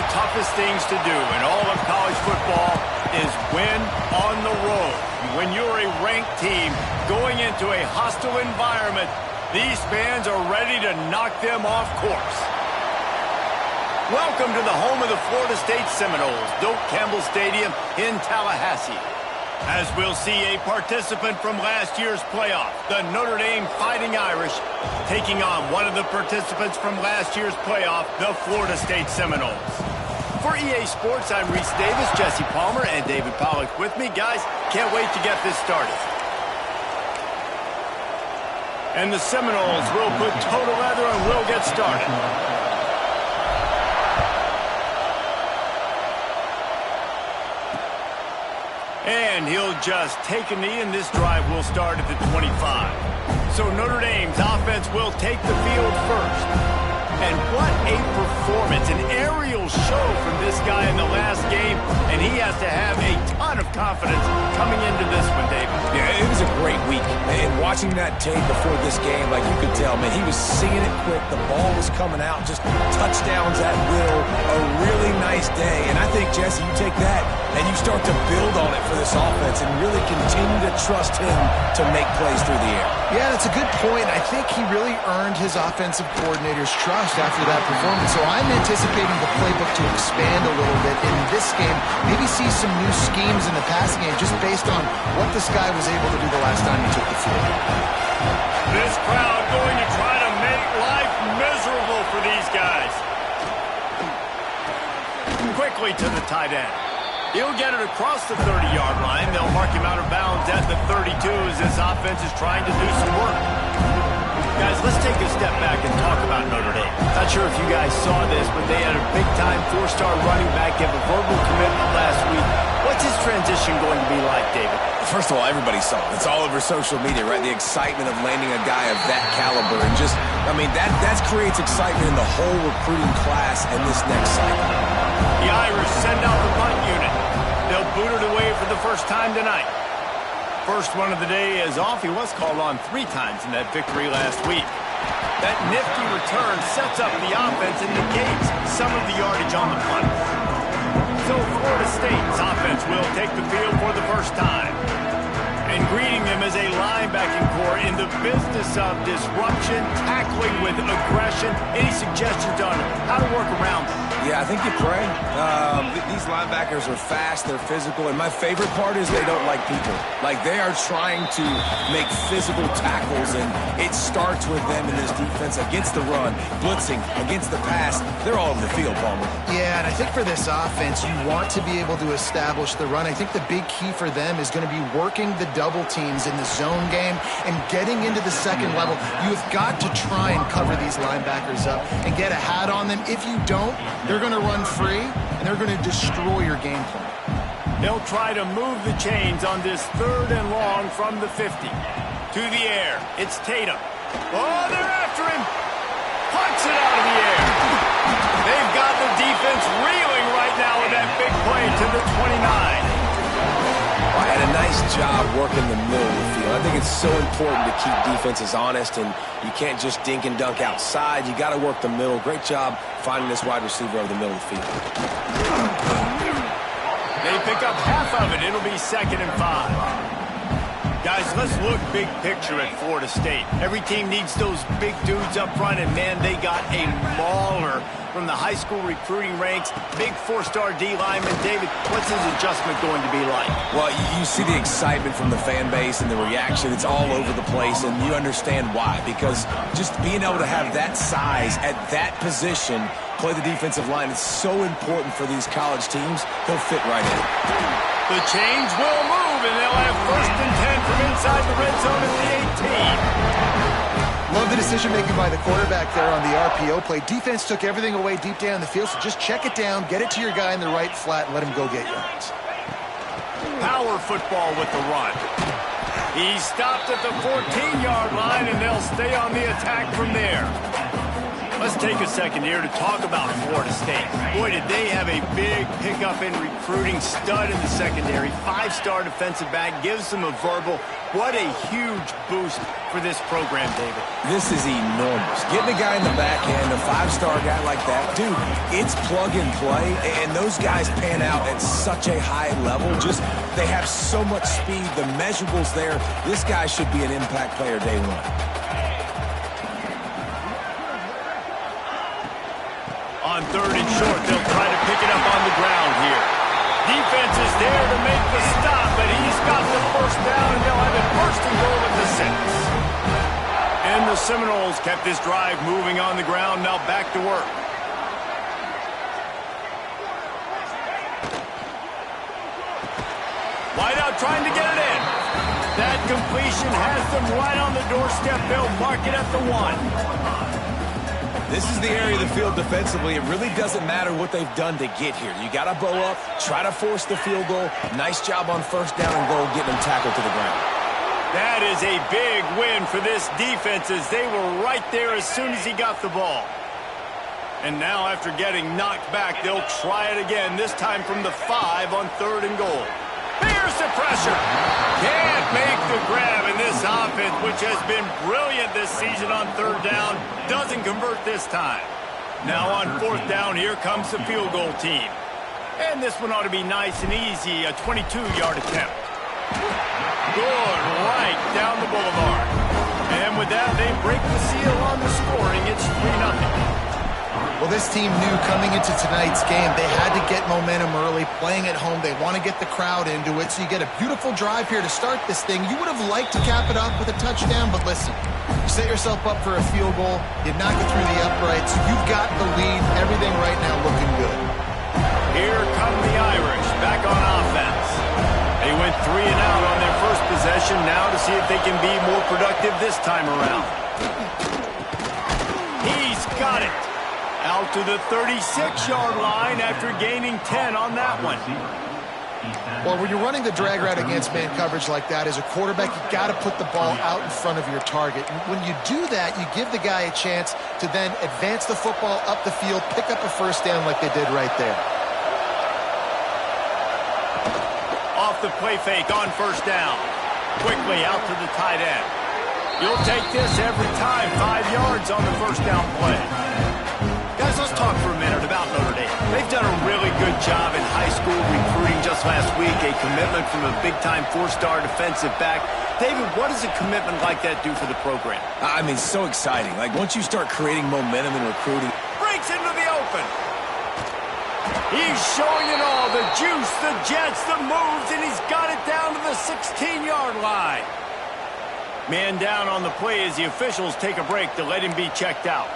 toughest things to do in all of college football is win on the road. When you're a ranked team going into a hostile environment, these fans are ready to knock them off course. Welcome to the home of the Florida State Seminoles, Doak Campbell Stadium in Tallahassee. As we'll see a participant from last year's playoff, the Notre Dame Fighting Irish, taking on one of the participants from last year's playoff, the Florida State Seminoles. For EA Sports, I'm Reese Davis, Jesse Palmer, and David Pollack with me. Guys, can't wait to get this started. And the Seminoles will put total leather and will get started. And he'll just take a knee, and this drive will start at the 25. So Notre Dame's offense will take the field first. And what a performance, an aerial show from this guy in the last game, and he has to have a ton of confidence coming into this one, David. Yeah, it was a great week. And watching that tape before this game, like you could tell, man, he was seeing it quick. The ball was coming out, just touchdowns at will. A really nice day. And I think, Jesse, you take that and you start to build on it for this offense and really continue to trust him to make plays through the air. Yeah, that's a good point. I think he really earned his offensive coordinator's trust after that performance. So I'm anticipating the playbook to expand a little bit in this game. Maybe see some new schemes in the passing game just based on what this guy was able to do the last time he took the field. This crowd going to try to make life miserable for these guys. Quickly to the tight end. He'll get it across the 30-yard line. They'll mark him out of bounds at the 32 as this offense is trying to do some work. Guys, let's take a step back and talk about Notre Dame. Not sure if you guys saw this, but they had a big-time four-star running back give a verbal commitment last week. What's his transition going to be like, David? First of all, everybody saw it. It's all over social media, right? The excitement of landing a guy of that caliber. And just, I mean, that creates excitement in the whole recruiting class and this next cycle. The Irish send out the punt unit. They'll boot it away for the first time tonight. First one of the day is off. He was called on 3 times in that victory last week. That nifty return sets up the offense and negates some of the yardage on the punt. So Florida State's offense will take the field for the first time. And greeting them as a linebacking core in the business of disruption, tackling with aggression. Any suggestions on how to work around them? Yeah, I think you pray. These linebackers are fast, they're physical, and my favorite part is they don't like people. Like, they are trying to make physical tackles, and it starts with them in this defense against the run, blitzing, against the pass. They're all over the field, Palmer. Yeah, and I think for this offense, you want to be able to establish the run. I think the big key for them is going to be working the double teams in the zone game and getting into the second level. You have got to try and cover these linebackers up and get a hat on them. If you don't, they're going to run free, and they're going to destroy your game plan. They'll try to move the chains on this 3rd and long from the 50. To the air, it's Tatum. Oh, they're after him. Punts it out of the air. They've got the defense reeling right now with that big play to the 29. I had a nice job working the middle of the field. I think it's so important to keep defenses honest, and you can't just dink and dunk outside. You got to work the middle. Great job finding this wide receiver over the middle of the field. They pick up half of it. It'll be 2nd and 5. Guys, let's look big picture at Florida State. Every team needs those big dudes up front, and man, they got a mauler from the high school recruiting ranks. Big 4-star D lineman. David, what's his adjustment going to be like? Well, you see the excitement from the fan base and the reaction. It's all over the place, and you understand why. Because just being able to have that size at that position, play the defensive line, it's so important for these college teams. He'll fit right in. The chains will move, and they'll have 1st and 10 from inside the red zone at the 18. Love the decision-making by the quarterback there on the RPO play. Defense took everything away deep down the field, so just check it down, get it to your guy in the right flat, and let him go get yards. Power football with the run. He stopped at the 14-yard line, and they'll stay on the attack from there. Let's take a second here to talk about Florida State. Boy, did they have a big pickup in recruiting. Stud in the secondary. 5-star defensive back. Gives them a verbal. What a huge boost for this program, David. This is enormous. Getting a guy in the back end, a 5-star guy like that, dude, it's plug and play, and those guys pan out at such a high level. Just, they have so much speed. The measurables there. This guy should be an impact player day one. On 3rd and short, they'll try to pick it up on the ground here. Defense is there to make the stop, but he's got the first down, and they'll have it first and goal at the 6. And the Seminoles kept this drive moving on the ground, now back to work. Wideout trying to get it in. That completion has them right on the doorstep. They'll mark it at the 1. This is the area of the field defensively. It really doesn't matter what they've done to get here. You got to bow up, try to force the field goal. Nice job on 1st down and goal, getting them tackled to the ground. That is a big win for this defense as they were right there as soon as he got the ball. And now after getting knocked back, they'll try it again, this time from the 5 on 3rd and goal. Here's the pressure. Can't make the grab, and this offense, which has been brilliant this season on 3rd down, doesn't convert this time. Now on 4th down, here comes the field goal team. And this one ought to be nice and easy, a 22-yard attempt. Good, right down the boulevard. And with that, they break the seal on the scoring. It's 3-0. Well, this team knew coming into tonight's game they had to get momentum early, playing at home. They want to get the crowd into it, so you get a beautiful drive here to start this thing. You would have liked to cap it up with a touchdown, but listen, you set yourself up for a field goal, you knock it through the uprights, you've got the lead, everything right now looking good. Here come the Irish, back on offense. They went 3 and out on their first possession, now to see if they can be more productive this time around. He's got it. Out to the 36-yard line after gaining 10 on that one. Well, when you're running the drag route against man coverage like that, as a quarterback, you got to put the ball out in front of your target. When you do that, you give the guy a chance to then advance the football up the field, pick up a 1st down like they did right there. Off the play fake on 1st down. Quickly out to the tight end. You'll take this every time. 5 yards on the 1st down play. Guys, let's talk for a minute about Notre Dame. They've done a really good job in high school recruiting just last week, a commitment from a big-time 4-star defensive back. David, what does a commitment like that do for the program? I mean, so exciting. Like, once you start creating momentum in recruiting. Breaks into the open. He's showing it all, the juice, the jets, the moves, and he's got it down to the 16-yard line. Man down on the play as the officials take a break to let him be checked out.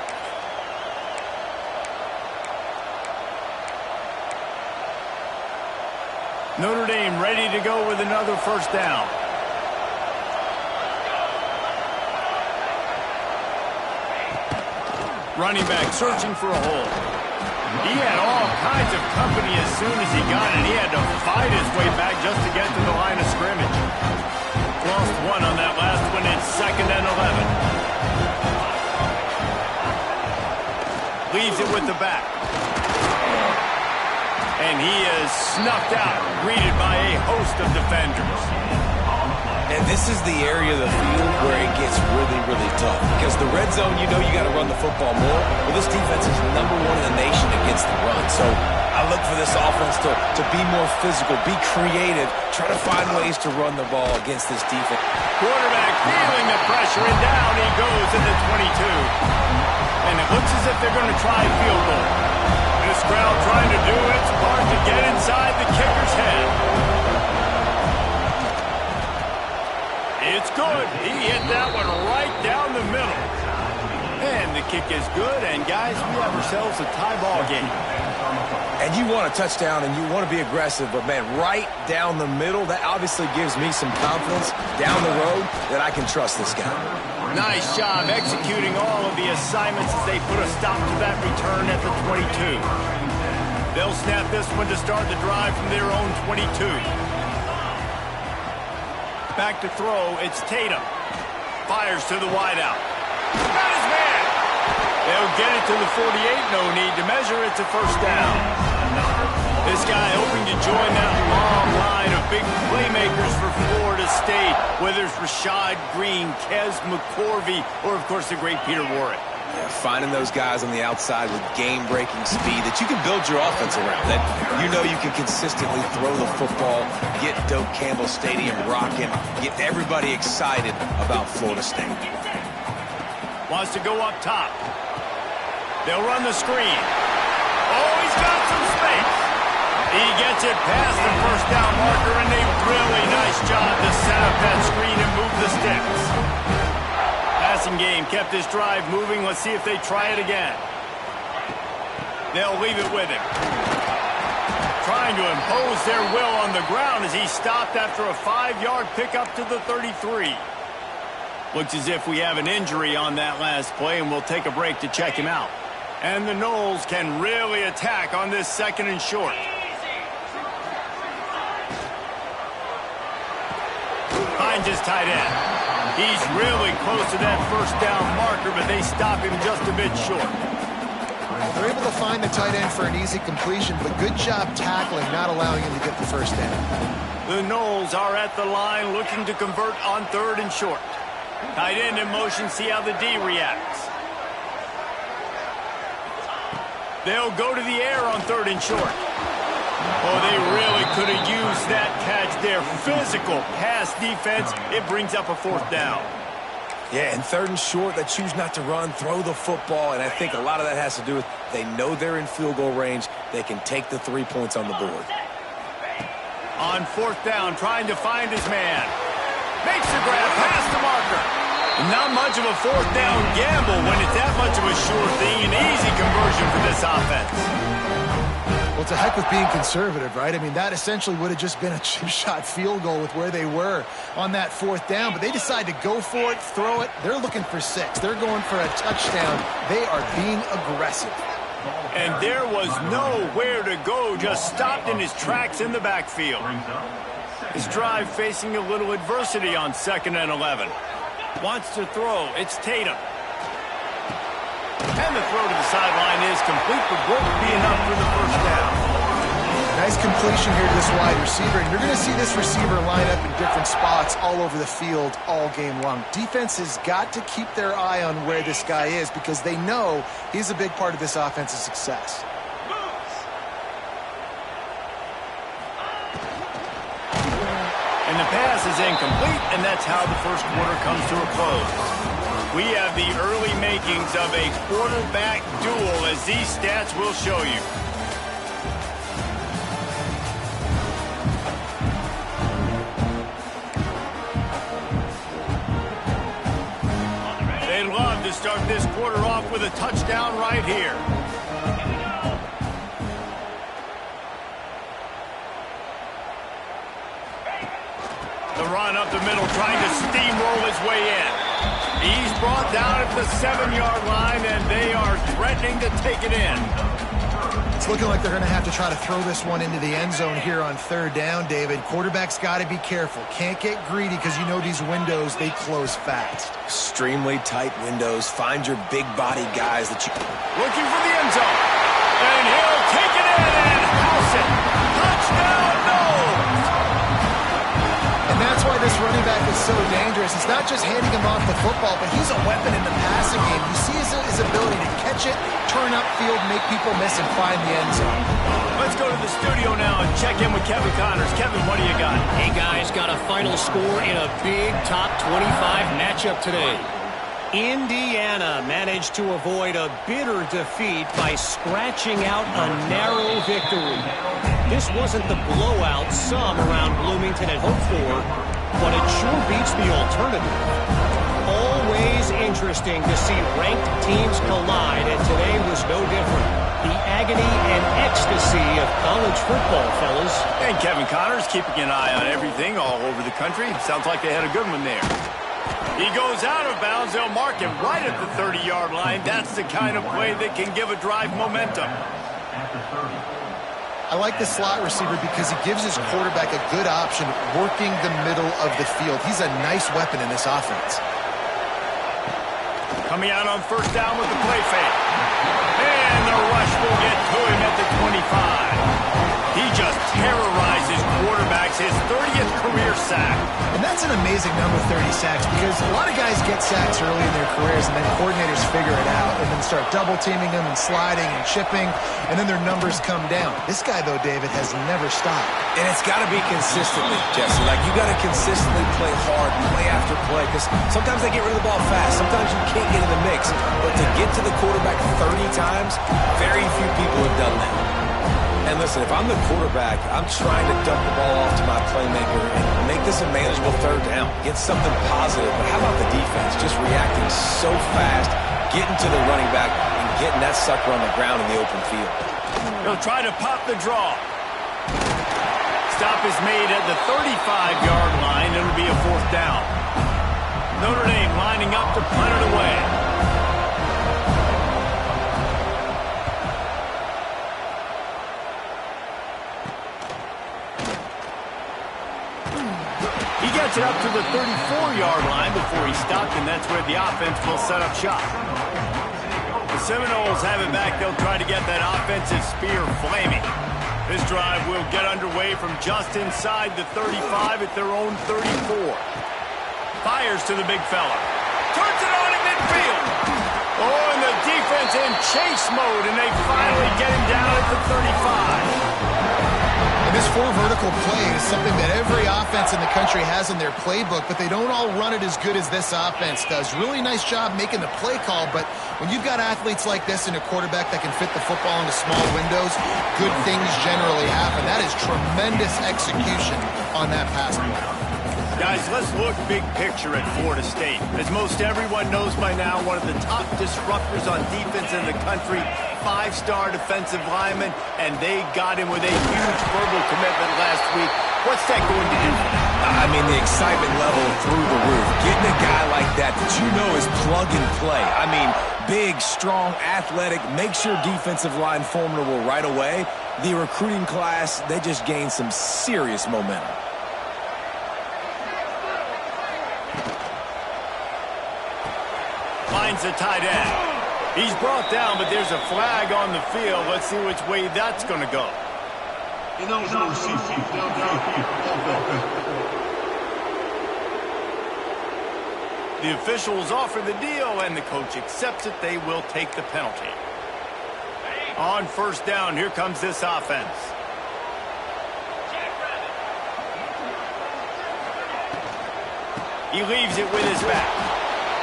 Notre Dame ready to go with another 1st down. Running back searching for a hole. He had all kinds of company as soon as he got it. He had to fight his way back just to get to the line of scrimmage. Lost 1 on that last one. It's 2nd and 11. Leaves it with the back. And he is snuffed out, greeted by a host of defenders. And this is the area of the field where it gets really, really tough. Because the red zone, you know you got to run the football more. Well, this defense is #1 in the nation against the run. So I look for this offense to be more physical, be creative, try to find ways to run the ball against this defense. Quarterback feeling the pressure, and down he goes at the 22. And it looks as if they're going to try a field goal. This crowd trying to do its part to get inside the kicker's head. It's good. He hit that one right down the middle. And the kick is good, and guys, we have ourselves a tie ball game. And you want a touchdown, and you want to be aggressive, but, man, right down the middle, that obviously gives me some confidence down the road that I can trust this guy. Nice job executing all of the assignments as they put a stop to that return at the 22. They'll snap this one to start the drive from their own 22. Back to throw, it's Tatum. Fires to the wideout. Got his man. They'll get it to the 48. No need to measure. It's a first down. This guy hoping to join that long line of big playmakers for Florida State, whether it's Rashad Green, Kez McCorvey, or, of course, the great Peter Warrick. Yeah, finding those guys on the outside with game-breaking speed that you can build your offense around, that you know you can consistently throw the football, get Doak Campbell Stadium rocking, get everybody excited about Florida State. Wants to go up top. They'll run the screen. Oh, he's got some space. He gets it past the first down marker, and a really nice job to set up that screen and move the sticks. Passing game kept this drive moving. Let's see if they try it again. They'll leave it with him. Trying to impose their will on the ground as he stopped after a 5-yard pickup to the 33. Looks as if we have an injury on that last play, and we'll take a break to check him out. And the Noles can really attack on this second and short. Finds his tight end. He's really close to that first down marker, but they stop him just a bit short. They're able to find the tight end for an easy completion, but good job tackling, not allowing him to get the first down. The Noles are at the line looking to convert on third and short. Tight end in motion, see how the D reacts. They'll go to the air on third and short. Oh, they really could have used that catch there. Physical pass defense. It brings up a fourth down. Yeah, and third and short, they choose not to run, throw the football, and I think a lot of that has to do with they know they're in field goal range. They can take the 3 points on the board. On fourth down, trying to find his man. Makes the grab past the marker. Not much of a fourth down gamble when it's that much of a sure thing. An easy conversion for this offense. Well, it's a heck with being conservative, right? I mean, that essentially would have just been a chip shot field goal with where they were on that fourth down. But they decide to go for it, throw it. They're looking for 6. They're going for a touchdown. They are being aggressive. And there was nowhere to go, just stopped in his tracks in the backfield. His drive facing a little adversity on 2nd and 11. Wants to throw. It's Tatum. And the throw to the sideline is complete, but won't be enough for the first down. Nice completion here to this wide receiver, and you're going to see this receiver line up in different spots all over the field all game long. Defense has got to keep their eye on where this guy is because they know he's a big part of this offense's success. And the pass is incomplete, and that's how the first quarter comes to a close. We have the early makings of a quarterback duel, as these stats will show you. They'd love to start this quarter off with a touchdown right here. The run up the middle, trying to steamroll his way in. He's brought down at the 7-yard line, and they are threatening to take it in. It's looking like they're going to have to try to throw this one into the end zone here on third down, David. Quarterback's got to be careful. Can't get greedy because you know these windows, they close fast. Extremely tight windows. Find your big-bodied guys that you... Looking for the end zone. And he'll take it in and house it. Touchdown, Noles! And that's why this running back is so dangerous. It's not just handing him off the football, but he's a weapon in the passing game. You see his ability to catch it, turn upfield, make people miss, and find the end zone. Let's go to the studio now and check in with Kevin Connors. Kevin, what do you got? Hey, guys, got a final score in a big top 25 matchup today. Indiana managed to avoid a bitter defeat by scratching out a narrow victory. This wasn't the blowout some around Bloomington had hoped for, but it sure beats the alternative. Always interesting to see ranked teams collide, and today was no different. The agony and ecstasy of college football, fellas. And Kevin Connors keeping an eye on everything all over the country. Sounds like they had a good one there. He goes out of bounds. They'll mark him right at the 30-yard line. That's the kind of play that can give a drive momentum. I like the slot receiver because he gives his quarterback a good option working the middle of the field. He's a nice weapon in this offense. Coming out on first down with the play fake. And the rush will get to him at the 25. He just terrorizes quarterbacks, his 30th career sack. And that's an amazing number, 30 sacks, because a lot of guys get sacks early in their careers, and then coordinators figure it out and then start double-teaming them and sliding and chipping, and then their numbers come down. This guy, though, David, has never stopped. And it's got to be consistently, Jesse. Like, you got to consistently play hard, play after play, because sometimes they get rid of the ball fast. Sometimes you can't get in the mix. But to get to the quarterback 30 times, very few people have done that. And listen, if I'm the quarterback, I'm trying to dump the ball off to my playmaker and make this a manageable third down. Get something positive. But how about the defense? Just reacting so fast, getting to the running back, and getting that sucker on the ground in the open field. He'll try to pop the draw. Stop is made at the 35-yard line. It'll be a fourth down. Notre Dame lining up to punt it away. He gets it up to the 34-yard line before he stopped, and that's where the offense will set up shop. The Seminoles have it back. They'll try to get that offensive spear flaming. This drive will get underway from just inside the 35 at their own 34. Fires to the big fella. Turns it on in midfield. Oh, and the defense in chase mode, and they finally get him down at the 35. This four vertical play is something that every offense in the country has in their playbook, but they don't all run it as good as this offense does. Really nice job making the play call, but when you've got athletes like this and a quarterback that can fit the football into small windows, good things generally happen. That is tremendous execution on that pass play. Guys, let's look big picture at Florida State. As most everyone knows by now, one of the top disruptors on defense in the country, five-star defensive lineman, and they got him with a huge verbal commitment last week. What's that going to do for them? I mean, the excitement level through the roof. Getting a guy like that you know is plug and play. I mean, big, strong, athletic, makes your defensive line formidable right away. The recruiting class, they just gained some serious momentum. Finds the tight end. He's brought down, but there's a flag on the field. Let's see which way that's going to go. The officials offer the deal, and the coach accepts it. They will take the penalty. On first down, here comes this offense. He leaves it with his back.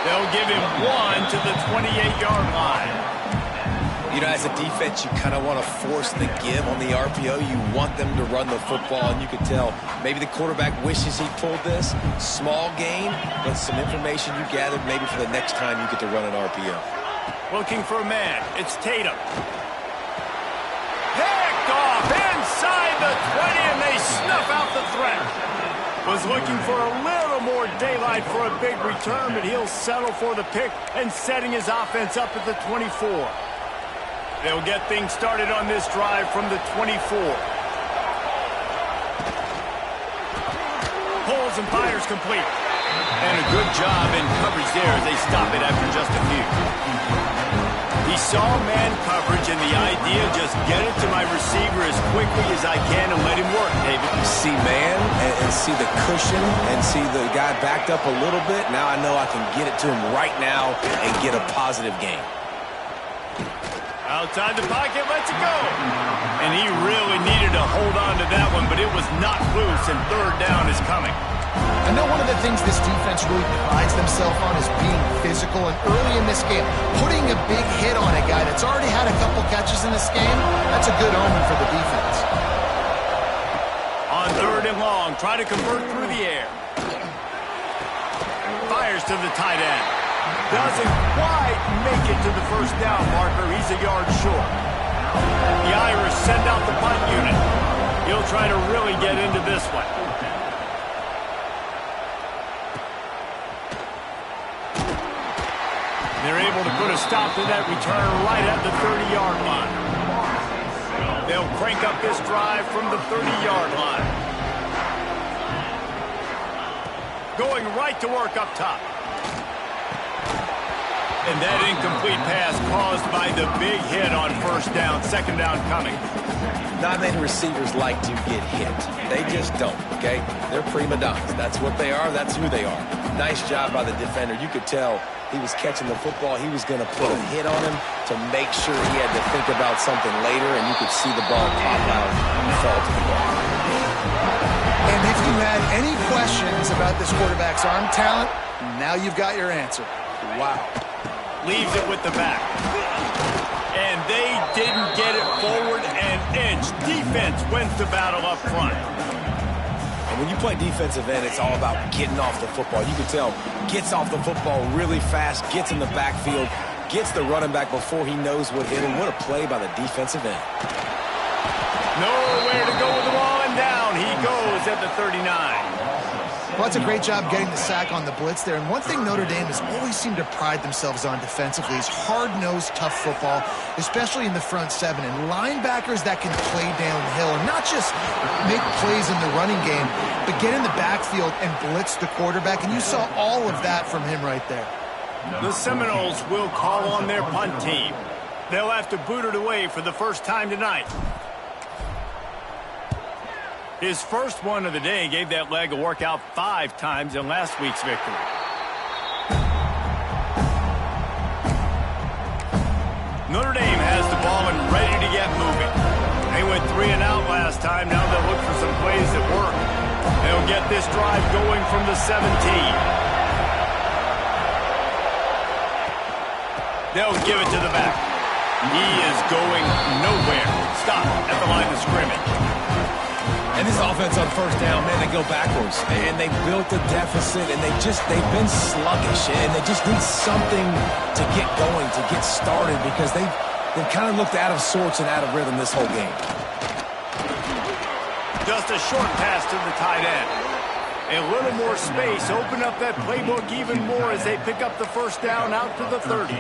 They'll give him one to the 28-yard line. You know, as a defense, you kind of want to force the give on the RPO. You want them to run the football, and you can tell maybe the quarterback wishes he pulled this. Small gain, but some information you gathered maybe for the next time you get to run an RPO. Looking for a man. It's Tatum. Picked off inside the 20, and they snuff out the threat. Was looking for a little more daylight for a big return, but he'll settle for the pick and setting his offense up at the 24. They'll get things started on this drive from the 24. Pulls and fires complete. And a good job in coverage there as they stop it after just a few. He saw man coverage, and the idea, just get it to my receiver as quickly as I can and let him work, David. See man and see the cushion and see the guy backed up a little bit. Now I know I can get it to him right now and get a positive gain. Outside the pocket, lets it go. And he really needed to hold on to that one, but it was not loose, and third down is coming. I know one of the things this defense really prides themselves on is being physical, and early in this game, putting a big hit on a guy that's already had a couple catches in this game, that's a good omen for the defense. On third and long, try to convert through the air. Fires to the tight end. Doesn't quite make it to the first down marker. He's a yard short. The Irish send out the punt unit. He'll try to really get into this one. They're able to put a stop to that return right at the 30-yard line. They'll crank up this drive from the 30-yard line. Going right to work up top. And that incomplete pass caused by the big hit on first down, second down coming. Not many receivers like to get hit. They just don't, okay? They're prima donnas. That's what they are. That's who they are. Nice job by the defender. You could tell he was catching the football. He was going to put a hit on him to make sure he had to think about something later, and you could see the ball pop out and fall to the ground. And if you had any questions about this quarterback's arm talent, now you've got your answer. Wow. Leaves it with the back. And they didn't get it forward an inch. Defense wins the battle up front. And when you play defensive end, it's all about getting off the football. You can tell, gets off the football really fast, gets in the backfield, gets the running back before he knows what hit him. What a play by the defensive end. Nowhere to go with the ball, and down he goes at the 39. Well, that's a great job getting the sack on the blitz there. And one thing Notre Dame has always seemed to pride themselves on defensively is hard-nosed, tough football, especially in the front seven. And linebackers that can play downhill and not just make plays in the running game, but get in the backfield and blitz the quarterback. And you saw all of that from him right there. The Seminoles will call on their punt team. They'll have to boot it away for the first time tonight. His first one of the day gave that leg a workout 5 times in last week's victory. Notre Dame has the ball and ready to get moving. They went 3 and out last time. Now they'll look for some plays that work. They'll get this drive going from the 17. They'll give it to the back. He is going nowhere. Stop at the line of scrimmage. And this offense on first down, man, they go backwards. And they built a deficit, and they've been sluggish. And they just need something to get going, to get started, because they've kind of looked out of sorts and out of rhythm this whole game. Just a short pass to the tight end. A little more space. Open up that playbook even more as they pick up the first down out to the 30.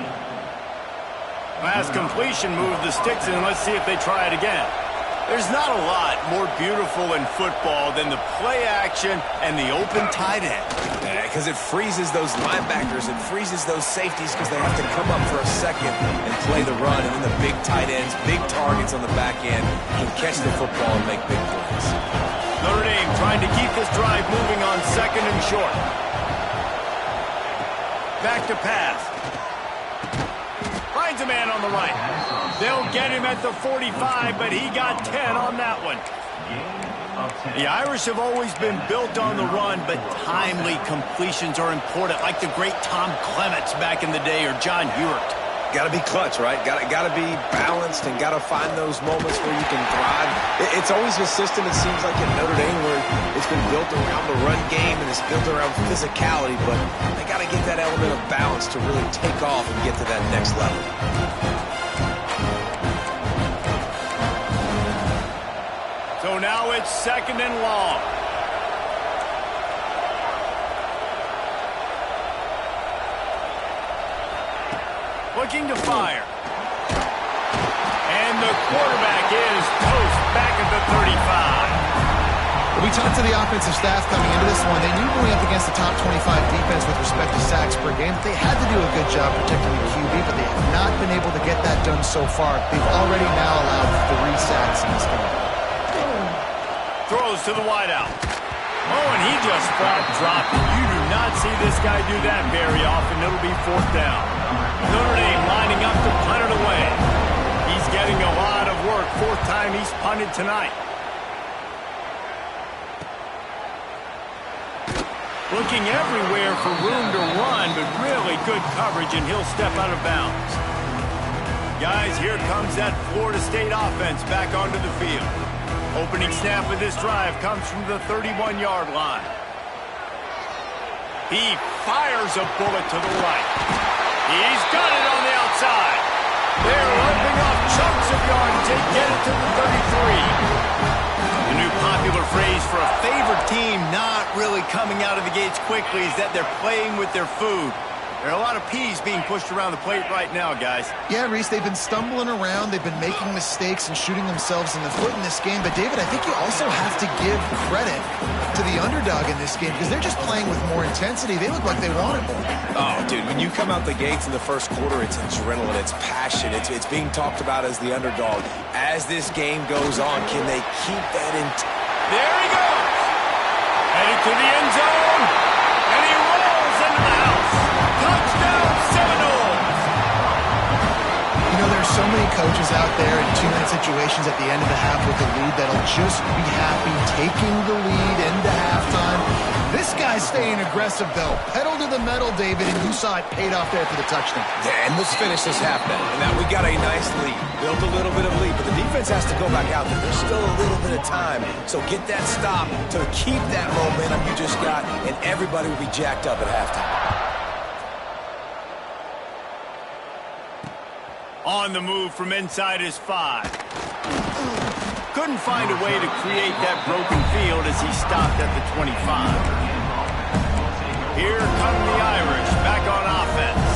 Last completion, move the sticks in. Let's see if they try it again. There's not a lot more beautiful in football than the play action and the open tight end. Yeah, because it freezes those linebackers. It freezes those safeties because they have to come up for a second and play the run. And then the big tight ends, big targets on the back end, can catch the football and make big plays. Notre Dame trying to keep this drive moving on second and short. Back to pass. Finds a man on the right. They'll get him at the 45, but he got 10 on that one. The Irish have always been built on the run, but timely completions are important, like the great Tom Clements back in the day or John Hewart. Got to be clutch, right? Got to be balanced and got to find those moments where you can thrive. It's always a system, it seems like, at Notre Dame where it's been built around the run game and it's built around physicality, but they got to get that element of balance to really take off and get to that next level. So now it's second and long. Looking to fire. And the quarterback is toast back at the 35. We talked to the offensive staff coming into this one. They knew going up against the top 25 defense with respect to sacks per game. They had to do a good job protecting the QB, but they have not been able to get that done so far. They've already now allowed 3 sacks in this game. Throws to the wideout. Oh, and he just flat dropped it. You do not see this guy do that very often. It'll be 4th down. Notre Dame lining up to punt it away. He's getting a lot of work. 4th time he's punted tonight. Looking everywhere for room to run, but really good coverage, and he'll step out of bounds. Guys, here comes that Florida State offense back onto the field. Opening snap of this drive comes from the 31-yard line. He fires a bullet to the right. He's got it on the outside. They're ripping off chunks of yardage. They get it to the 33. The new popular phrase for a favored team not really coming out of the gates quickly is that they're playing with their food. There are a lot of peas being pushed around the plate right now, guys. Yeah, Reese, they've been stumbling around. They've been making mistakes and shooting themselves in the foot in this game. But, David, I think you also have to give credit to the underdog in this game because they're just playing with more intensity. They look like they want it more. Oh, dude, when you come out the gates in the first quarter, it's adrenaline, it's passion, it's being talked about as the underdog. As this game goes on, can they keep that in? There he goes! Headed to the end zone, and he rolls into the house. Touchdown, Seminoles! You know, there's so many coaches out there in two-minute situations at the end of the half with the lead that'll just be happy taking the lead into halftime. This guy's staying aggressive, though. Pedal to the metal, David, and you saw it paid off there for the touchdown. Yeah, and let's finish this half now. Now, we got a nice lead. Built a little bit of lead, but the defense has to go back out there. There's still a little bit of time. So get that stop to keep that momentum you just got, and everybody will be jacked up at halftime. On the move from inside his 5. Couldn't find a way to create that broken field as he stopped at the 25. Here come the Irish back on offense.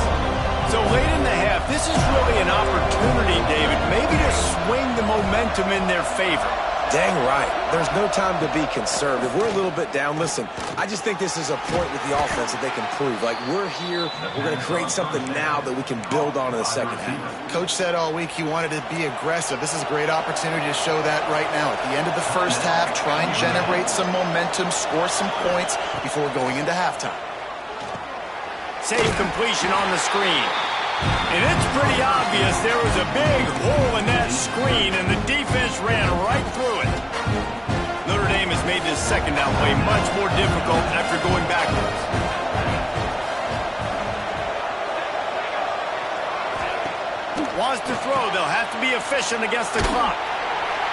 So late in the half, this is really an opportunity, David, maybe to swing the momentum in their favor. Dang right. There's no time to be conservative. We're a little bit down. Listen, I just think this is a point with the offense that they can prove. Like, we're here. We're going to create something now that we can build on in the second half. Coach said all week he wanted to be aggressive. This is a great opportunity to show that right now. At the end of the first half, try and generate some momentum, score some points before going into halftime. Safe completion on the screen. And it's pretty obvious there was a big hole in that screen, and the defense ran right through it. Notre Dame has made this second down play much more difficult after going backwards. Wants to throw. They'll have to be efficient against the clock.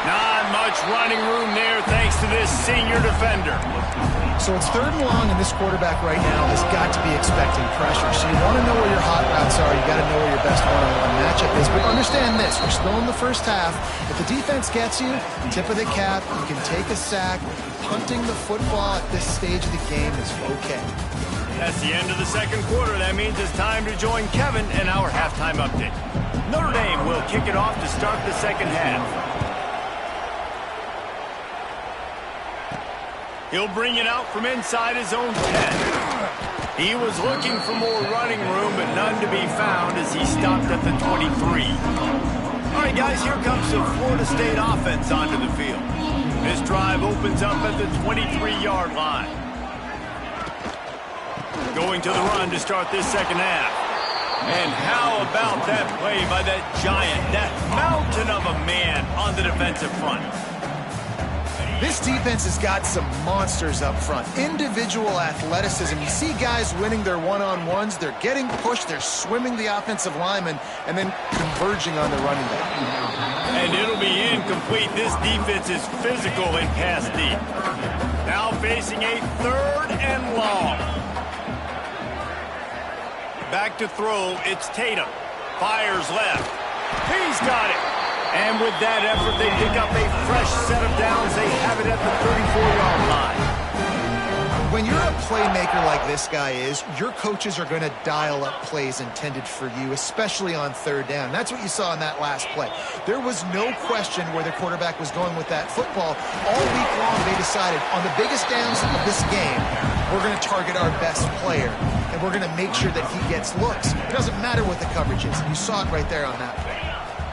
Not much running room there thanks to this senior defender. So it's 3rd and long, and this quarterback right now has got to be expecting pressure. So you want to know where your hot routes are. You got to know where your best one-on-one matchup is. But understand this: we're still in the first half. If the defense gets you, tip of the cap, you can take a sack. Punting the football at this stage of the game is okay. That's the end of the second quarter. That means it's time to join Kevin in our halftime update. Notre Dame will kick it off to start the second half. He'll bring it out from inside his own 10. He was looking for more running room, but none to be found as he stopped at the 23. All right, guys, here comes the Florida State offense onto the field. This drive opens up at the 23-yard line. Going to the run to start this second half. And how about that play by that giant, that mountain of a man on the defensive front? This defense has got some monsters up front. Individual athleticism. You see guys winning their one-on-ones. They're getting pushed. They're swimming the offensive lineman and then converging on the running back. And it'll be incomplete. This defense is physical in pass deep. Now facing a 3rd and long. Back to throw. It's Tatum. Fires left. He's got it. And with that effort, they pick up a fresh set of downs. They have it at the 34-yard line. When you're a playmaker like this guy is, your coaches are going to dial up plays intended for you, especially on 3rd down. That's what you saw in that last play. There was no question where the quarterback was going with that football. All week long, they decided on the biggest downs of this game, we're going to target our best player, and we're going to make sure that he gets looks. It doesn't matter what the coverage is. You saw it right there on that play.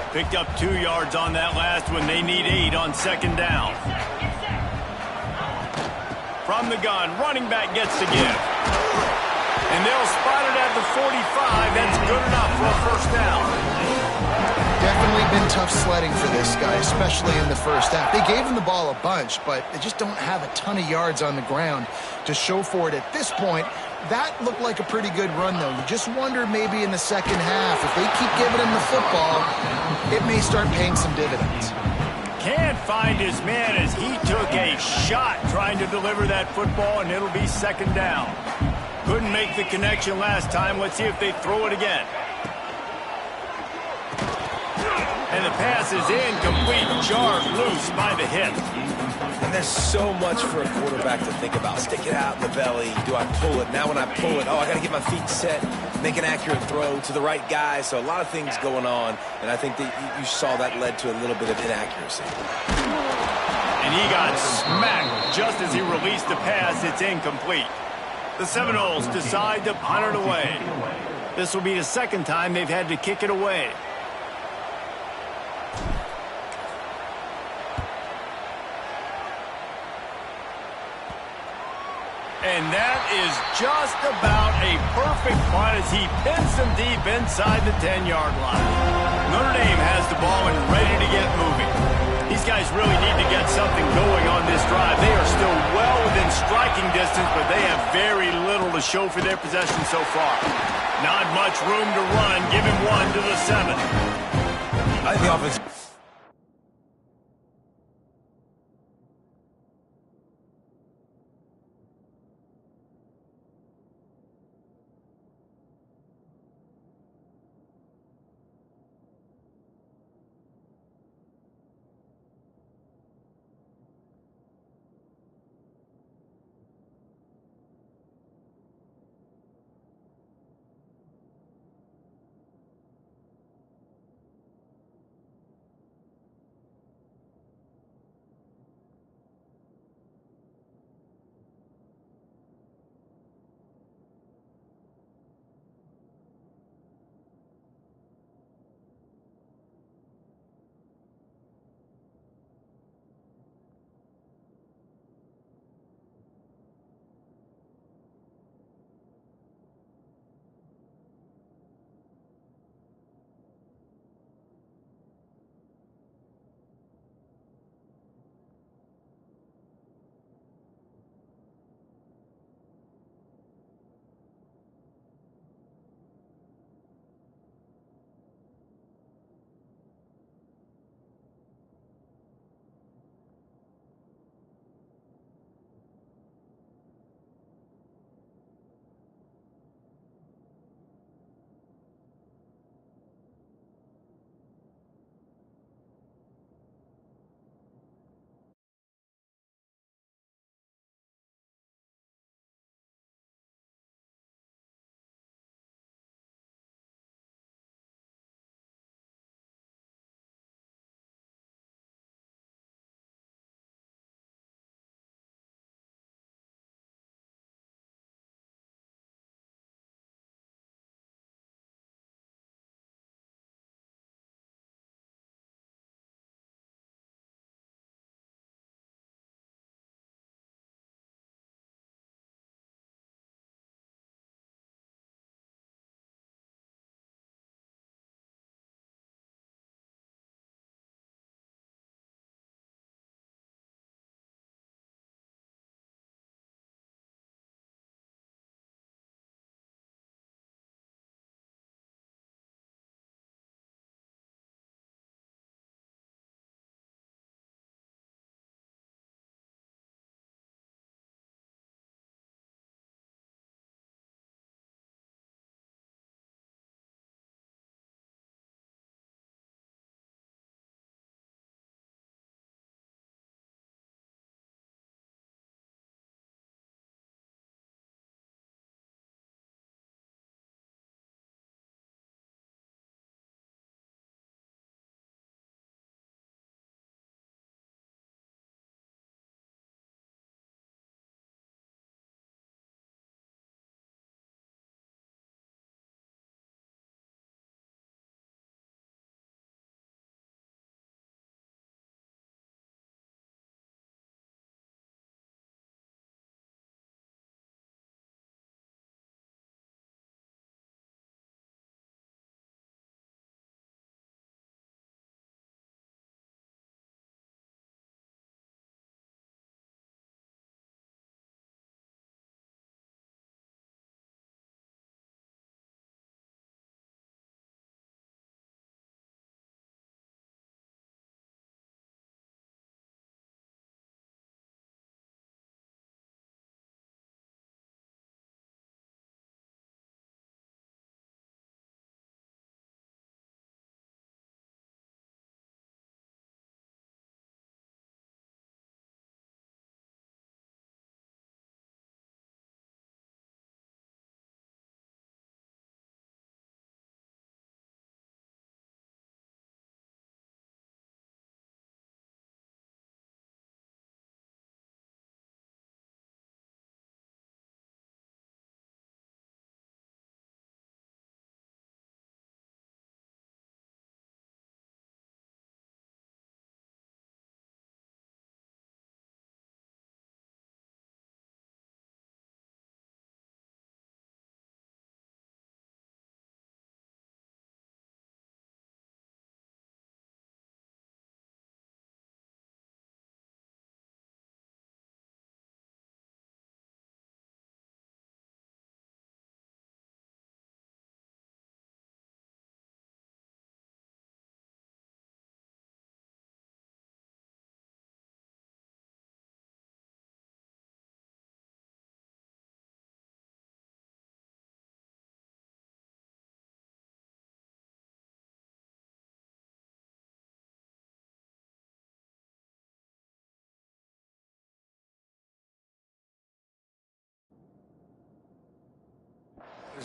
Picked up 2 yards on that last one. They need 8 on 2nd down. From the gun, running back gets the give. And they'll spot it at the 45. That's good enough for a 1st down. Definitely been tough sledding for this guy, especially in the first half. They gave him the ball a bunch, but they just don't have a ton of yards on the ground to show for it at this point. That looked like a pretty good run, though. You just wonder maybe in the second half, if they keep giving him the football, it may start paying some dividends. Can't find his man as he took a shot trying to deliver that football, and it'll be 2nd down. Couldn't make the connection last time. Let's see if they throw it again. And the pass is incomplete, jarred loose by the hip. And there's so much for a quarterback to think about. Stick it out in the belly. Do I pull it? Now when I pull it, I got to get my feet set, make an accurate throw to the right guy. So a lot of things going on, and I think that you saw that led to a little bit of inaccuracy. And he got smacked just as he released the pass. It's incomplete. The Seminoles decide to punt it away. This will be the second time they've had to kick it away. And that is just about a perfect punt as he pins them deep inside the 10-yard line. Notre Dame has the ball and ready to get moving. These guys really need to get something going on this drive. They are still well within striking distance, but they have very little to show for their possession so far. Not much room to run. Give him one to the 7. I think the offense...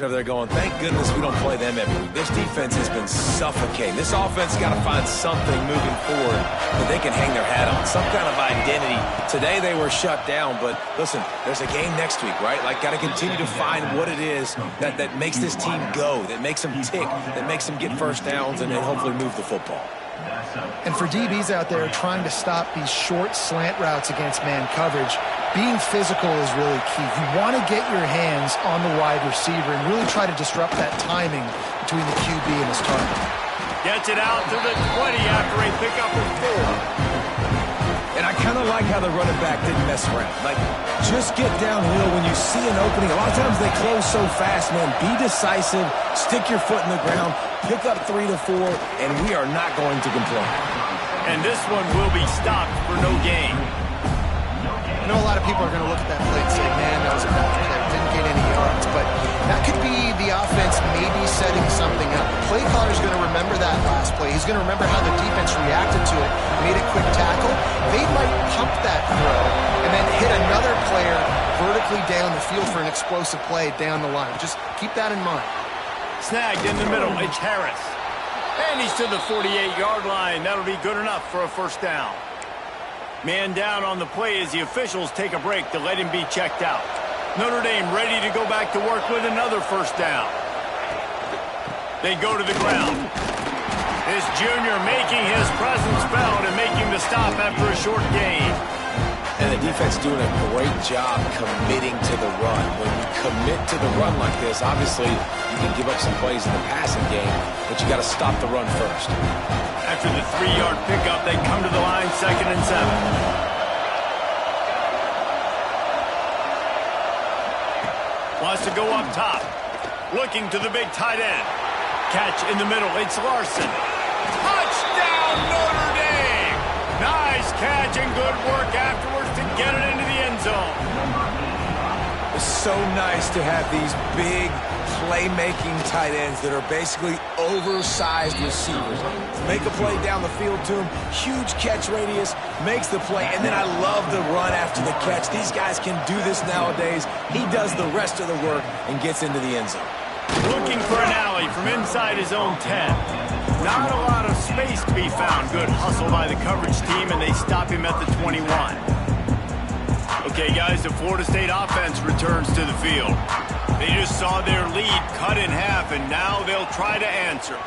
Over there going, thank goodness we don't play them every week. This defense has been suffocating. This offense got to find something moving forward that they can hang their hat on, some kind of identity. Today they were shut down, but listen, there's a game next week, right? Like, got to continue to find what it is that makes this team go, that makes them tick, that makes them get first downs and hopefully move the football. And for DBs out there trying to stop these short slant routes against man coverage, being physical is really key. You want to get your hands on the wide receiver and really try to disrupt that timing between the QB and his target. Gets it out to the 20 after a pickup of 4. And I kind of like how the running back didn't mess around. Like, just get downhill when you see an opening. A lot of times they close so fast, man. Be decisive, stick your foot in the ground, pick up 3 to 4, and we are not going to complain. And this one will be stopped for no gain. I know a lot of people are going to look at that play and say, man, that was a bad play. Didn't get any yards. But that could be the offense maybe setting something up. The play caller's going to remember that last play. He's going to remember how the defense reacted to it, made a quick tackle. They might pump that throw and then hit another player vertically down the field for an explosive play down the line. Just keep that in mind. Snagged in the middle. It's Harris. And he's to the 48-yard line. That'll be good enough for a first down. Man down on the play as the officials take a break to let him be checked out. Notre Dame ready to go back to work with another first down. They go to the ground. This junior making his presence felt and making the stop after a short gain. And the defense doing a great job committing to the run. When you commit to the run like this, obviously you can give up some plays in the passing game, but you got to stop the run first. After the 3-yard pickup, they come to the line, 2nd and 7. Wants to go up top. Looking to the big tight end. Catch in the middle. It's Larson. Touchdown, Notre Dame! Nice catch and good work afterwards to get it into the end zone. It's so nice to have these big playmaking tight ends that are basically oversized receivers. Make a play down the field to him, huge catch radius, makes the play, and then I love the run after the catch. These guys can do this nowadays. He does the rest of the work and gets into the end zone. Looking for an alley from inside his own 10. Not a lot of space to be found. Good hustle by the coverage team, and they stop him at the 21. Okay, guys, the Florida State offense returns to the field. They just saw their lead cut in half, and now they'll try to answer.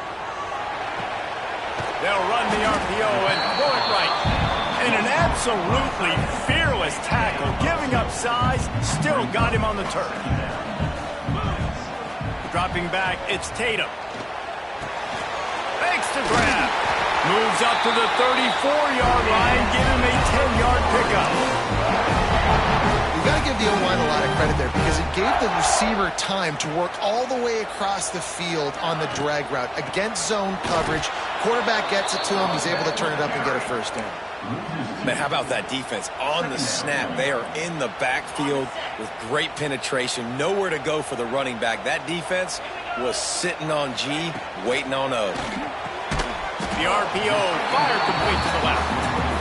They'll run the RPO and throw it right. And an absolutely fearless tackle, giving up size, still got him on the turf. Dropping back, it's Tatum. Makes the grab. Moves up to the 34-yard line, give him a 10-yard pickup. You've got to give the O-line a lot of credit there because it gave the receiver time to work all the way across the field on the drag route against zone coverage. Quarterback gets it to him. He's able to turn it up and get a first down. Man, how about that defense? On the snap, they are in the backfield with great penetration. Nowhere to go for the running back. That defense was sitting on G, waiting on O. The RPO fired complete to the left.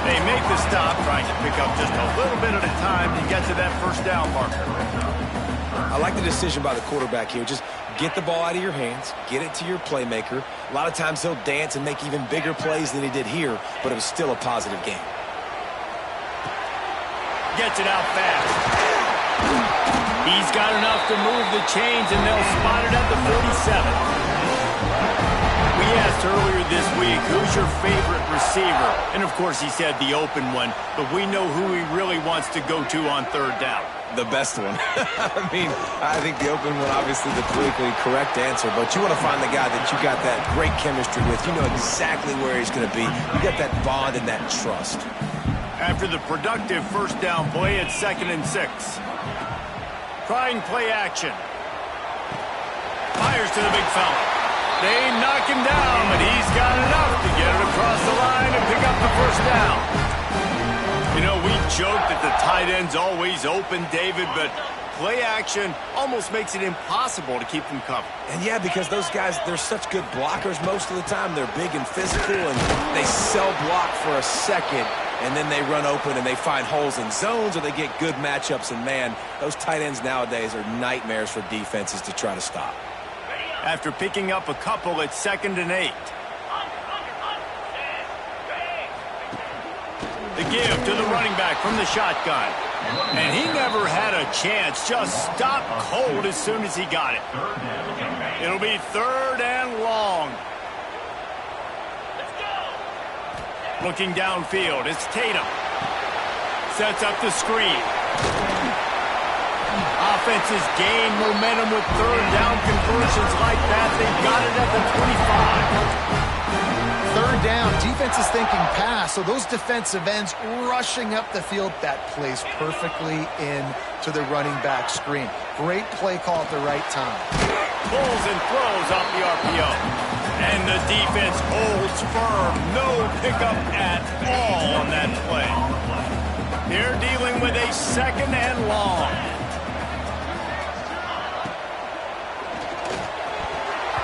They make the stop, trying to pick up just a little bit at a time to get to that first down marker. I like the decision by the quarterback here. Just get the ball out of your hands, get it to your playmaker. A lot of times he'll dance and make even bigger plays than he did here, but it was still a positive game. Gets it out fast. He's got enough to move the chains, and they'll spot it at the 47. We asked earlier this week, who's your favorite receiver? And, of course, he said the open one, but we know who he really wants to go to on third down. The best one. I mean, I think the open one, obviously the politically correct answer, but you want to find the guy that you got that great chemistry with. You know exactly where he's going to be. You got that bond and that trust. After the productive first down play, it's 2nd and 6. Trying play action. Fires to the big fella. They knock him down, but he's got enough to get it across the line and pick up the first down. You know, we joke that the tight end's always open, David, but play action almost makes it impossible to keep them covered. And yeah, because those guys, they're such good blockers most of the time. They're big and physical, and they sell block for a second, and then they run open and they find holes in zones, or they get good matchups. And, man, those tight ends nowadays are nightmares for defenses to try to stop. After picking up a couple, it's 2nd and 8. The give to the running back from the shotgun. And he never had a chance. Just stopped cold as soon as he got it. It'll be 3rd and long. Looking downfield, it's Tatum. Sets up the screen. Offenses gain momentum with 3rd down conversions like that. They've got it at the 25. 3rd down, defense is thinking pass, so those defensive ends rushing up the field. That plays perfectly into the running back screen. Great play call at the right time. Pulls and throws off the RPO. And the defense holds firm. No pickup at all on that play. They're dealing with a 2nd and long.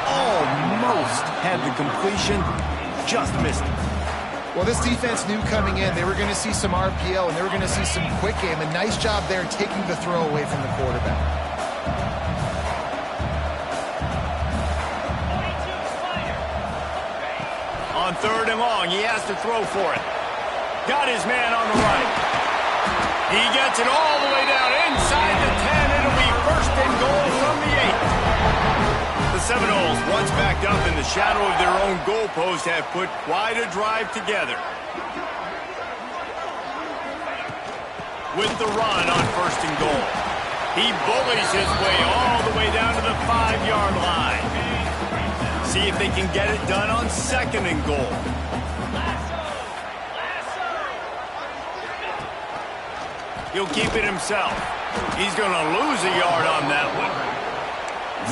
Almost had the completion. Just missed it. Well, this defense knew coming in they were going to see some RPO and they were going to see some quick game. A nice job there taking the throw away from the quarterback. On 3rd and long, he has to throw for it. Got his man on the right. He gets it all the way down inside the 10. It'll be 1st and goal from the 8. The Seminoles, once backed up in the shadow of their own goalpost, have put quite a drive together. With the run on 1st and goal. He bullies his way all the way down to the 5-yard line. See if they can get it done on 2nd and goal. He'll keep it himself. He's going to lose a yard on that one.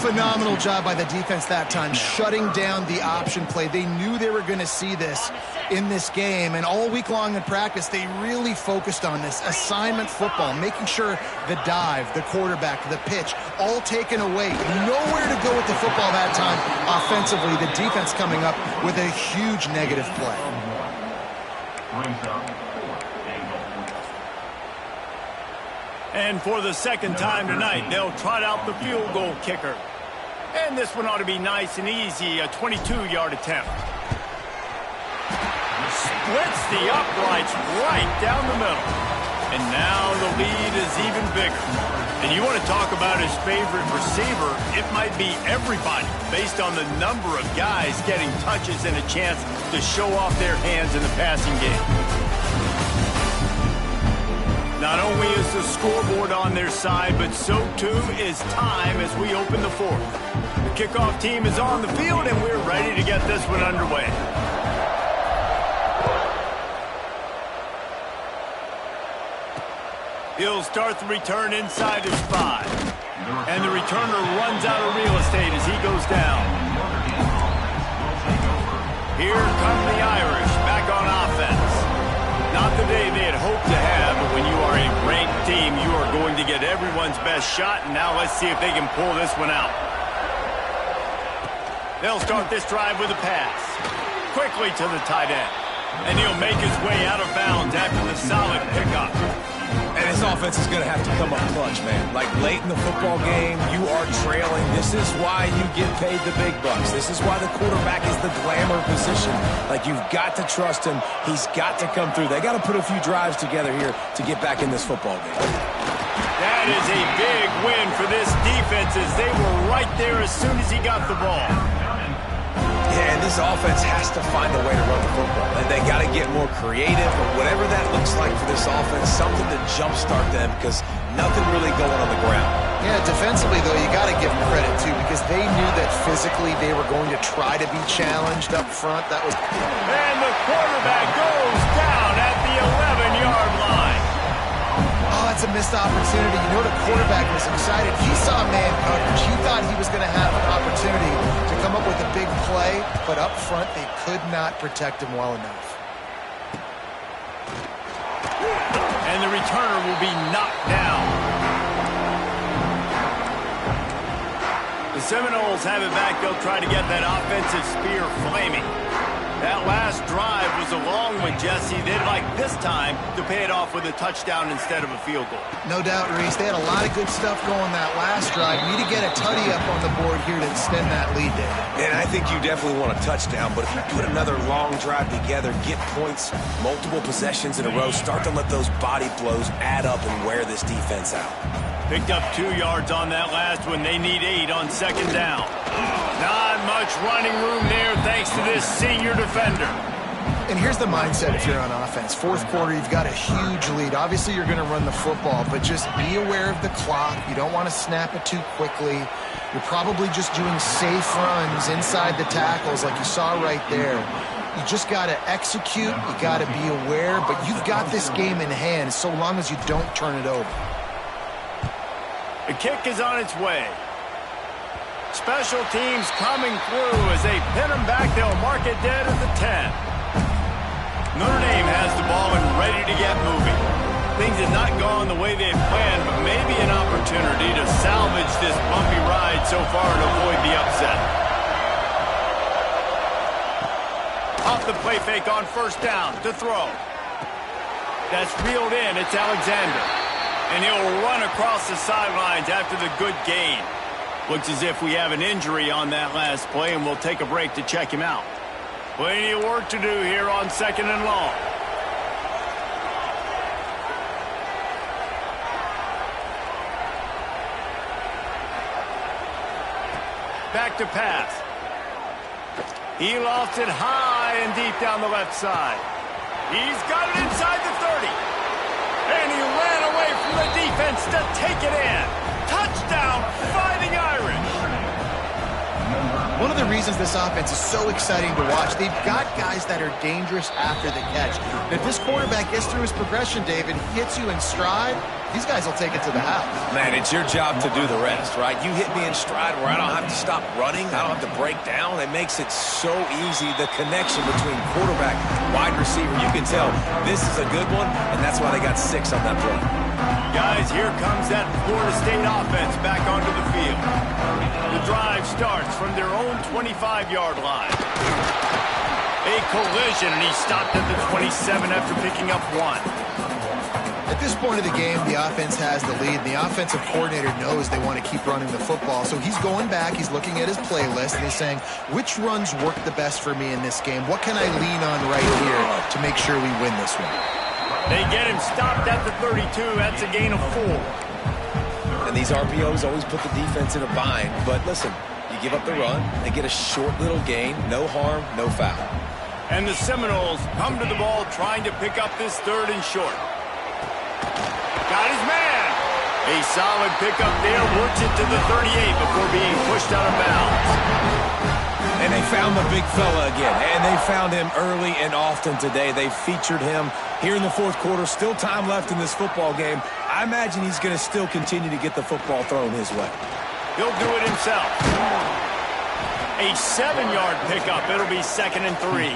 Phenomenal job by the defense that time, shutting down the option play. They knew they were going to see this in this game, and all week long in practice, they really focused on this assignment football, making sure the dive, the quarterback, the pitch, all taken away. Nowhere to go with the football that time offensively. The defense coming up with a huge negative play. And for the 2nd time tonight, they'll trot out the field goal kicker. And this one ought to be nice and easy, a 22-yard attempt. Splits the uprights right down the middle. And now the lead is even bigger. And you want to talk about his favorite receiver, it might be everybody based on the number of guys getting touches and a chance to show off their hands in the passing game. Not only is the scoreboard on their side, but so too is time as we open the 4th. The kickoff team is on the field, and we're ready to get this one underway. He'll start the return inside his 5. And the returner runs out of real estate as he goes down. Here come the Irish back on offense. Not the day they had hoped to have, but when you are a ranked team, you are going to get everyone's best shot, and now let's see if they can pull this one out. They'll start this drive with a pass. Quickly to the tight end. And he'll make his way out of bounds after the solid pickup. And his offense is going to have to come up clutch, man. Like late in the football game, you are trailing. This is why you get paid the big bucks. This is why the quarterback is the glamour position. Like, you've got to trust him. He's got to come through. They got to put a few drives together here to get back in this football game. That is a big win for this defense as they were right there as soon as he got the ball. Yeah, and this offense has to find a way to run the football. And they got to get more creative, or whatever that looks like for this offense, something to jumpstart them, because nothing really going on the ground. Yeah, defensively, though, you got to give them credit, too, because they knew that physically they were going to try to be challenged up front. That was... And the quarterback goes down at the 11-yard line. Oh, that's a missed opportunity. You know, the quarterback was excited. He saw man coverage. He thought he was going to have an opportunity to come up with a big play, but up front, they could not protect him well enough. And the returner will be knocked down. The Seminoles have it back. They'll try to get that offensive spear flaming. That last drive was a long one, Jesse. They'd like this time to pay it off with a touchdown instead of a field goal. No doubt, Reese. They had a lot of good stuff going that last drive. Need to get a tutty up on the board here to extend that lead, David. And I think you definitely want a touchdown, but if you put another long drive together, get points, multiple possessions in a row, start to let those body blows add up and wear this defense out. Picked up 2 yards on that last one. They need 8 on second down. Not much running room there thanks to this senior defender. And here's the mindset if you're on offense. Fourth quarter, you've got a huge lead. Obviously, you're going to run the football, but just be aware of the clock. You don't want to snap it too quickly. You're probably just doing safe runs inside the tackles like you saw right there. You just got to execute. You got to be aware, but you've got this game in hand so long as you don't turn it over. The kick is on its way. Special teams coming through as they pin them back. They'll mark it dead at the 10. Notre Dame has the ball and ready to get moving. Things have not gone the way they had planned, but maybe an opportunity to salvage this bumpy ride so far and avoid the upset. Off the play fake on first down to throw. That's reeled in. It's Alexander. And he'll run across the sidelines after the good gain. Looks as if we have an injury on that last play, and we'll take a break to check him out. Plenty of work to do here on second and long. Back to pass. He lost it high and deep down the left side. He's got it inside the 30. And he ran away from the defense to take it in. Touchdown, Fighting Irish. One of the reasons this offense is so exciting to watch, they've got guys that are dangerous after the catch. And if this quarterback gets through his progression, David, hits you in stride, these guys will take it to the house. Man, it's your job to do the rest, right? You hit me in stride where I don't have to stop running. I don't have to break down. It makes it so easy, the connection between quarterback, wide receiver. You can tell this is a good one, and that's why they got 6 on that play. Guys, here comes that Florida State offense back onto the field. The drive starts from their own 25-yard line. A collision, and he stopped at the 27 after picking up 1. At this point of the game, the offense has the lead. The offensive coordinator knows they want to keep running the football. So he's going back, he's looking at his playlist, and he's saying, which runs work the best for me in this game? What can I lean on right here to make sure we win this one? They get him stopped at the 32. That's a gain of 4. And these RPOs always put the defense in a bind. But listen, you give up the run, they get a short little gain, no harm, no foul. And the Seminoles come to the ball trying to pick up this 3rd and short. Got his man. A solid pickup there. Works it to the 38 before being pushed out of bounds. And they found the big fella again. And they found him early and often today. They featured him here in the 4th quarter. Still time left in this football game. I imagine he's going to still continue to get the football thrown his way. He'll do it himself. A 7-yard pickup. It'll be 2nd and 3.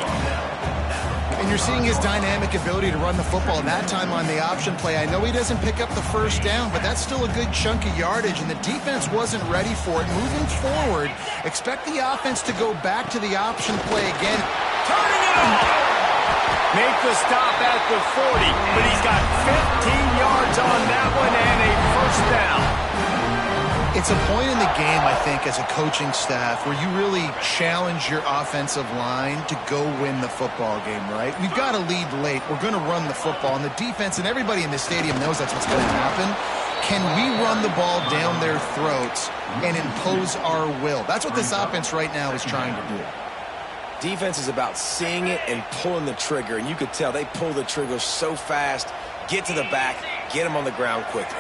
And you're seeing his dynamic ability to run the football. That time on the option play, I know he doesn't pick up the first down, but that's still a good chunk of yardage, and the defense wasn't ready for it. Moving forward, expect the offense to go back to the option play again. Turning it on! Make the stop at the 40, but he's got 15 yards on that one and a first down. It's a point in the game, I think, as a coaching staff where you really challenge your offensive line to go win the football game, right? We've got to lead late. We're going to run the football, and the defense and everybody in the stadium knows that's what's going to happen. Can we run the ball down their throats and impose our will? That's what this offense right now is trying to do. Defense is about seeing it and pulling the trigger, and you could tell they pull the trigger so fast, get to the back, get them on the ground quickly.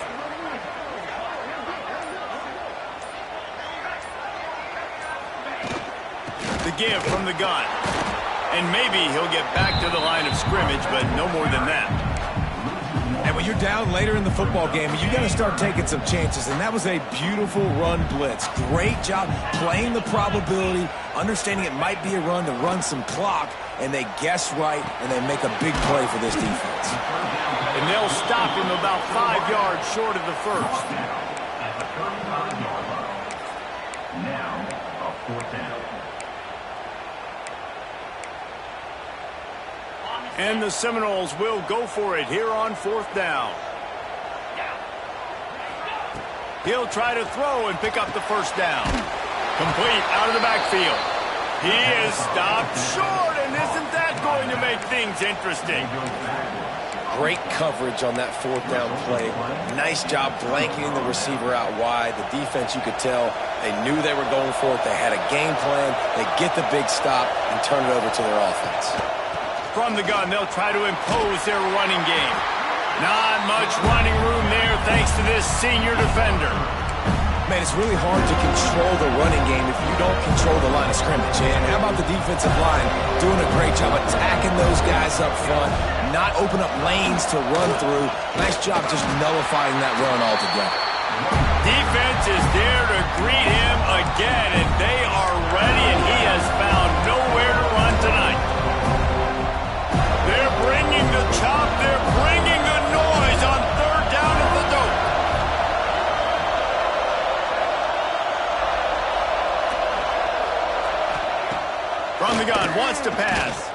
The give from the gun. And maybe he'll get back to the line of scrimmage, but no more than that. And when you're down later in the football game, you got to start taking some chances. And that was a beautiful run blitz. Great job playing the probability, understanding it might be a run to run some clock, and they guess right, and they make a big play for this defense. And they'll stop him about 5 yards short of the first. Now, a 4th down. And the Seminoles will go for it here on 4th down. He'll try to throw and pick up the first down. Complete out of the backfield. He is stopped short, and isn't that going to make things interesting? Great coverage on that 4th down play. Nice job blanketing the receiver out wide. The defense, you could tell, they knew they were going for it. They had a game plan. They get the big stop and turn it over to their offense. From the gun, they'll try to impose their running game. Not much running room there thanks to this senior defender. Man, it's really hard to control the running game if you don't control the line of scrimmage. And how about the defensive line doing a great job attacking those guys up front, not open up lanes to run through. Nice job just nullifying that run altogether. Defense is there to greet him again, and they are ready, and he has found nowhere to run tonight. They're bringing the chop. They're bringing the noise on 3rd down at the dope. From the gun, wants to pass.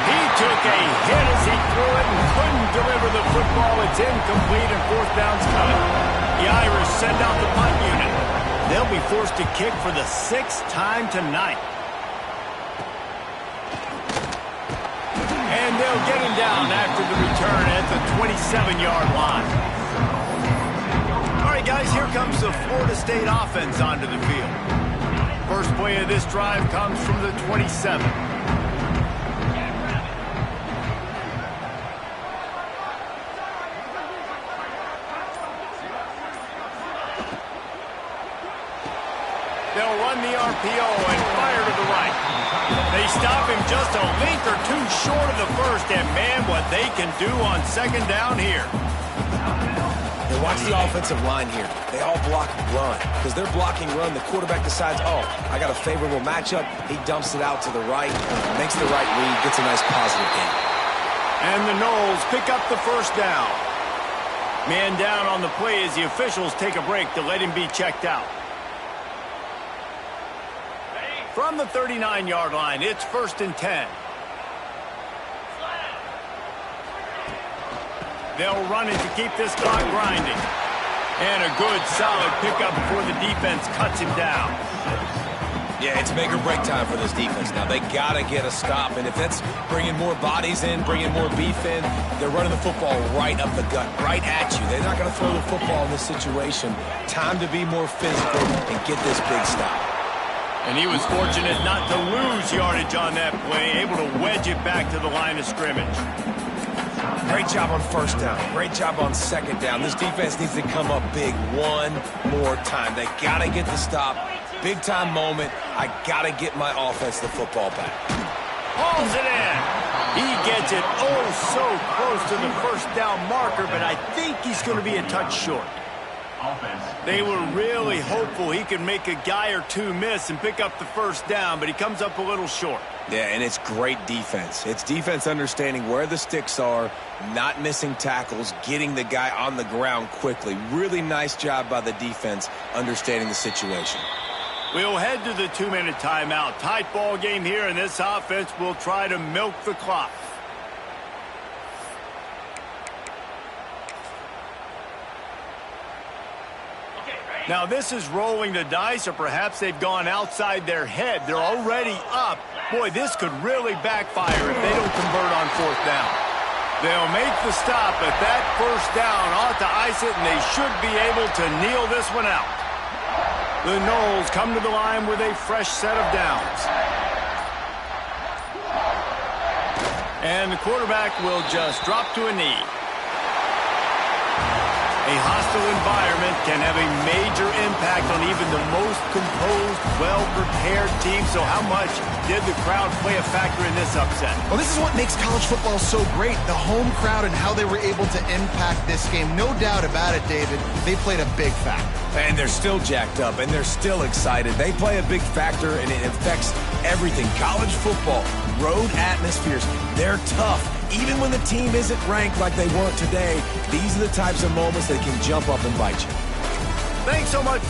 He took a hit as he threw it and couldn't deliver the football. It's incomplete and 4th down's coming. The Irish send out the punt unit. They'll be forced to kick for the 6th time tonight. And they'll get him down after the return at the 27-yard line. All right, guys, here comes the Florida State offense onto the field. First play of this drive comes from the 27. They'll run the RPO and fire to the right. They stop him just a length or two short of the first, and man, what they can do on 2nd down here. And watch the offensive line here. They all block run. Because they're blocking run, the quarterback decides, oh, I got a favorable matchup. He dumps it out to the right, makes the right read, gets a nice positive gain. And the Noles pick up the 1st down. Man down on the play as the officials take a break to let him be checked out. From the 39-yard line, it's 1st and 10. They'll run it to keep this clock grinding. And a good, solid pickup before the defense cuts him down. Yeah, it's make or break time for this defense now. They got to get a stop, and if that's bringing more bodies in, bringing more beef in, they're running the football right up the gut, right at you. They're not going to throw the football in this situation. Time to be more physical and get this big stop. And he was fortunate not to lose yardage on that play, able to wedge it back to the line of scrimmage. Great job on 1st down. Great job on 2nd down. This defense needs to come up big one more time. They got to get the stop. Big time moment. I got to get my offense the football back. Hauls it in. He gets it oh so close to the 1st down marker, but I think he's going to be a touch short. They were really hopeful he could make a guy or two miss and pick up the 1st down, but he comes up a little short. Yeah, and it's great defense. It's defense understanding where the sticks are, not missing tackles, getting the guy on the ground quickly. Really nice job by the defense understanding the situation. We'll head to the 2-minute timeout. Tight ball game here, and this offense will try to milk the clock. Now, this is rolling the dice, or perhaps they've gone outside their head. They're already up. Boy, this could really backfire if they don't convert on 4th down. They'll make the stop, but that 1st down ought to ice it, and they should be able to kneel this one out. The Noles come to the line with a fresh set of downs. And the quarterback will just drop to a knee. A hostile environment can have a major impact on even the most composed, well-prepared team. So how much did the crowd play a factor in this upset? Well, this is what makes college football so great, the home crowd and how they were able to impact this game. No doubt about it, David. They played a big factor. And they're still jacked up, and they're still excited. They play a big factor, and it affects everything. College football, road atmospheres, they're tough. Even when the team isn't ranked like they weren't today, these are the types of moments that can jump up and bite you. Thanks so much.